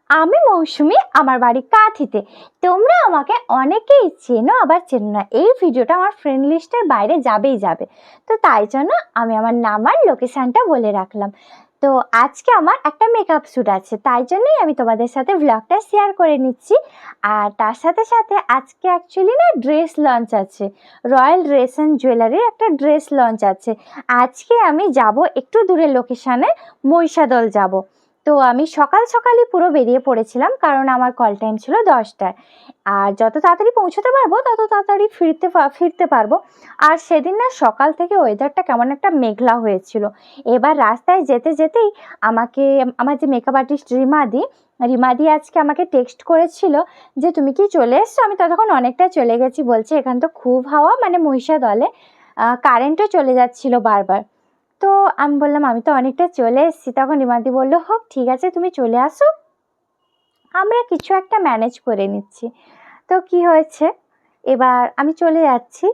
আমি মৌসুমি, আমার বাড়ি কাঁথিতে। তোমরা আমাকে অনেকেই চেনো আবার চেনো না। এই ভিডিওটা আমার ফ্রেন্ড লিস্টের বাইরে যাবেই যাবে, তো তাই জন্য আমি আমার নাম আর লোকেশানটা বলে রাখলাম। তো আজকে আমার একটা মেকআপ শ্যুট আছে, তাই জন্যই আমি তোমাদের সাথে ভ্লগটা শেয়ার করে নিচ্ছি। আর তার সাথে সাথে আজকে অ্যাকচুয়ালি না ড্রেস লঞ্চ আছে, রয়্যাল ড্রেস অ্যান্ড জুয়েলারির একটা ড্রেস লঞ্চ আছে। আজকে আমি যাব একটু দূরের লোকেশানে, মহিষাদল যাব। তো আমি সকাল সকালই পুরো বেরিয়ে পড়েছিলাম, কারণ আমার কল টাইম ছিল 10টায়। আর যত তাড়াতাড়ি পৌঁছতে পারবো তত তাড়াতাড়ি ফিরতে পারবো। আর সেদিন না সকাল থেকে ওয়েদারটা কেমন একটা মেঘলা হয়েছিল। এবার রাস্তায় যেতে যেতেই আমার যে মেকআপ আর্টিস্ট রিমাদি আজকে আমাকে টেক্সট করেছিল যে তুমি কি চলে এসছো। আমি ততক্ষণ অনেকটা চলে গেছি, বলছে এখান তো খুব হাওয়া, মানে মহিষাদলে কারেন্টও চলে যাচ্ছিল বারবার। তো আমি বললাম আমি তো অনেকটা চলে এসেছি। তখন রিমাদি বললো হোক ঠিক আছে, তুমি চলে আসো, আমরা কিছু একটা ম্যানেজ করে নিচ্ছি। তো কি হয়েছে, এবার আমি চলে যাচ্ছি।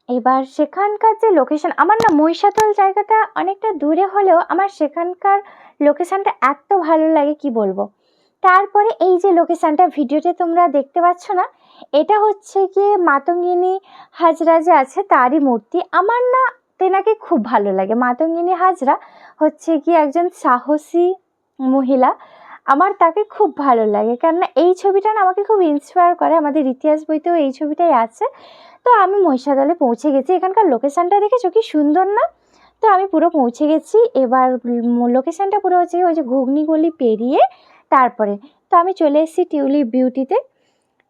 এবার সেখানকার যে লোকেশন, আমার না মহিষাদল জায়গাটা অনেকটা দূরে হলেও আমার সেখানকার লোকেশানটা এত ভালো লাগে কি বলবো। তারপরে এই যে লোকেশানটা ভিডিওতে তোমরা দেখতে পাচ্ছ না, এটা হচ্ছে গিয়ে মাতঙ্গিনী হাজরা যে আছে তারই মূর্তি। আমার না তেনাকে খুব ভালো লাগে। মাতঙ্গিনী হাজরা হচ্ছে কি একজন সাহসী মহিলা, আমার তাকে খুব ভালো লাগে। কেননা এই ছবিটা না আমাকে খুব ইন্সপায়ার করে, আমাদের ইতিহাস বইতেও এই ছবিটাই আছে। তো আমি মহিষাদলে পৌঁছে গেছি। এখানকার লোকেশানটা দেখেছো কি সুন্দর না? তো আমি পুরো পৌঁছে গেছি। এবার লোকেশানটা পুরো হচ্ছে ওই যে ঘুগনি গলি পেরিয়ে তারপরে তো আমি চলে এসেছি টিউলিপ বিউটিতে।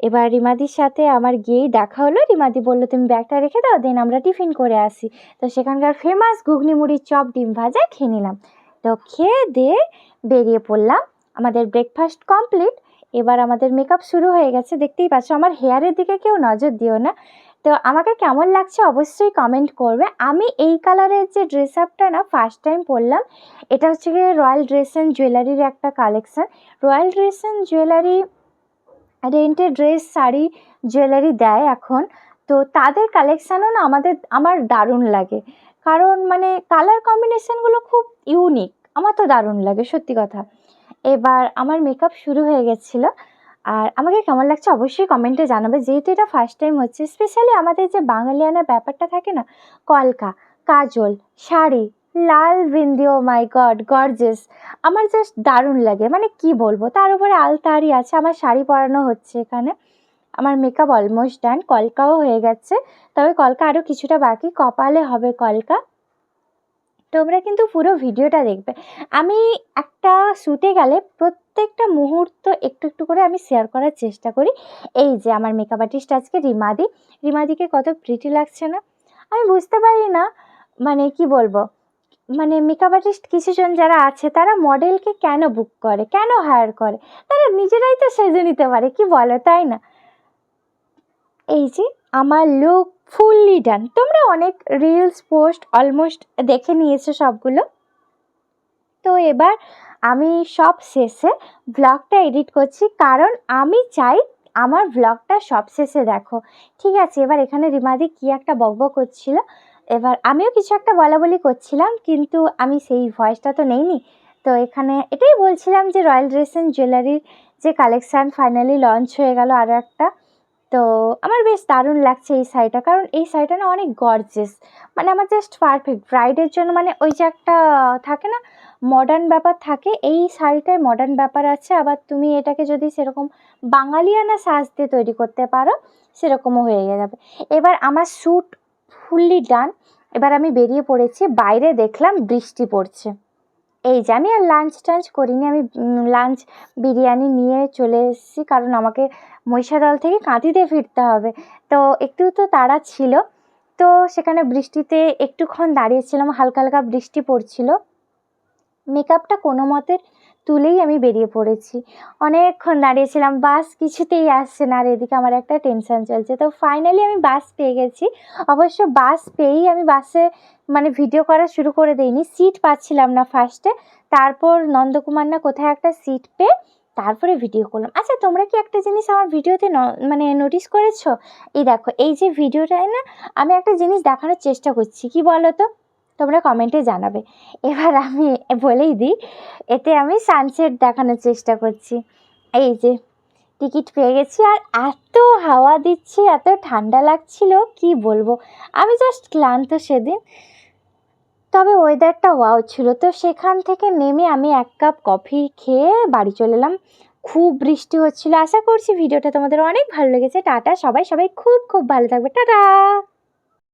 এবার রিমাদির সাথে আমার গিয়েই দেখা হলো। রিমাদি বললো তুমি ব্যাগটা রেখে দাও, দেন আমরা টিফিন করে আসি। তো সেখানকার ফেমাস ঘুগনি মুড়ির চপ ডিম ভাজা খেয়ে নিলাম। তো খেয়ে দিয়ে বেরিয়ে পড়লাম। আমাদের ব্রেকফাস্ট কমপ্লিট। এবার আমাদের মেকআপ শুরু হয়ে গেছে, দেখতেই পাচ্ছ। আমার হেয়ারের দিকে কেউ নজর দিও না। তো আমাকে কেমন লাগছে অবশ্যই কমেন্ট করবে। আমি এই কালারের যে ড্রেস আপটা না ফার্স্ট টাইম পরলাম। এটা হচ্ছে গিয়ে রয়্যাল ড্রেস অ্যান্ড জুয়েলারির একটা collection. Royal dress and jewellery রেন্টে ড্রেস, শাড়ি, জুয়েলারি দেয় এখন। তো তাদের কালেকশানও না আমার দারুণ লাগে, কারণ মানে কালার কম্বিনেশানগুলো খুব ইউনিক। আমার তো দারুণ লাগে সত্যি কথা। এবার আমার মেকআপ শুরু হয়ে গেছিলো। আর আমাকে কেমন লাগছে অবশ্যই কমেন্টে জানাবে। যেহেতু এটা ফার্স্ট টাইম হচ্ছে, স্পেশালি আমাদের যে বাঙালিয়ানা ব্যাপারটা থাকে না, কলকা, কাজল, শাড়ি, লাল বিন্দি, ও মাই গড গর্জিয়াস, আমার জাস্ট দারুণ লাগে, মানে কি বলবো। তার উপরে আলতারি আছে, আমার শাড়ি পরানো হচ্ছে এখানে। আমার মেকআপ অলমোস্ট ডান, কলকাও হয়ে গেছে, তবে কলকা আরও কিছুটা বাকি, কপালে হবে কলকা। তোমরা কিন্তু পুরো ভিডিওটা দেখবে। আমি একটা শ্যুটে গেলে প্রত্যেকটা মুহূর্ত একটু একটু করে আমি শেয়ার করার চেষ্টা করি। এই যে আমার মেকআপ আর্টিস্ট আজকে রিমাদিকে কত প্রিটি লাগছে না? আমি বুঝতে পারি না, মানে কি বলবো, মানে মেকআপ আর্টিস্ট কিছুজন যারা আছে তারা মডেলকে কেন বুক করে, কেন হায়ার করে? তারা নিজেরাই তো সেজে নিতে পারে, কি বলো, তাই না? এই যে আমার লুক ফুললি ডান। তোমরা অনেক রিলস পোস্ট অলমোস্ট দেখে নিয়েছো সবগুলো। তো এবার আমি সব শেষে ভ্লগটা এডিট করছি, কারণ আমি চাই আমার ভ্লগটা সব শেষে দেখো। ঠিক আছে, এবার এখানে রিমাদি কি একটা বকবক করছিল, এবার আমিও কিছু একটা বলাবলি করছিলাম, কিন্তু আমি সেই ভয়েসটা তো নেইনি। তো এখানে এটাই বলছিলাম যে রয়্যাল ড্রেস অ্যান্ড জুয়েলারির যে কালেকশান ফাইনালি লঞ্চ হয়ে গেল আরও একটা। তো আমার বেশ দারুণ লাগছে এই শাড়িটা, কারণ এই শাড়িটা না অনেক গর্জিয়াস, মানে আমার জাস্ট পারফেক্ট ব্রাইডের জন্য। মানে ওই যে একটা থাকে না মডার্ন ব্যাপার থাকে, এই শাড়িটায় মডার্ন ব্যাপার আছে। আবার তুমি এটাকে যদি সেরকম বাঙালিয়ানা সাজ দিয়ে তৈরি করতে পারো, সেরকমও হয়ে যাবে। এবার আমার শ্যুট ফুললি ডান। এবার আমি বেরিয়ে পড়েছি, বাইরে দেখলাম বৃষ্টি পড়ছে। এই যে আমি আর লাঞ্চ টাঞ্চ করিনি, আমি লাঞ্চ বিরিয়ানি নিয়ে চলে এসেছি, কারণ আমাকে মহিষাদল থেকে কাঁথিতে ফিরতে হবে। তো একটু তো তাড়া ছিল। তো সেখানে বৃষ্টিতে একটুক্ষণ দাঁড়িয়েছিলাম, হালকা হালকা বৃষ্টি পড়ছিল। মেকআপটা কোনো মতে তুলেই আমি বেরিয়ে পড়েছি। অনেকক্ষণ দাঁড়িয়েছিলাম, বাস কিছুতেই আসছে না, আর এদিকে আমার একটা টেনশান চলছে। তো ফাইনালি আমি বাস পেয়ে গেছি। অবশ্য বাস পেয়েই আমি বাসে মানে ভিডিও করা শুরু করে দিইনি, সিট পাচ্ছিলাম না ফার্স্টে। তারপর নন্দকুমার না কোথায় একটা সিট পেয়ে তারপরে ভিডিও করলাম। আচ্ছা, তোমরা কি একটা জিনিস আমার ভিডিওতে মানে নোটিস করেছো? এই দেখো, এই যে ভিডিওটায় না আমি একটা জিনিস দেখানোর চেষ্টা করছি, কি বলো তো? তোমরা কমেন্টে জানাবে। এবার আমি বলেই দিই, এতে আমি সানসেট দেখানোর চেষ্টা করছি। এই যে টিকিট পেয়ে গেছি, আর এত হাওয়া দিচ্ছে, এত ঠান্ডা লাগছিল কি বলবো। আমি জাস্ট ক্লান্ত সেদিন, তবে ওয়েদারটা ওয়াও ছিল। তো সেখান থেকে নেমে আমি 1 কাপ কফি খেয়ে বাড়ি চলে এলাম। খুব বৃষ্টি হচ্ছিল। আশা করছি ভিডিওটা তোমাদের অনেক ভালো লেগেছে। টাটা, সবাই খুব খুব ভালো থাকবে। টাটা।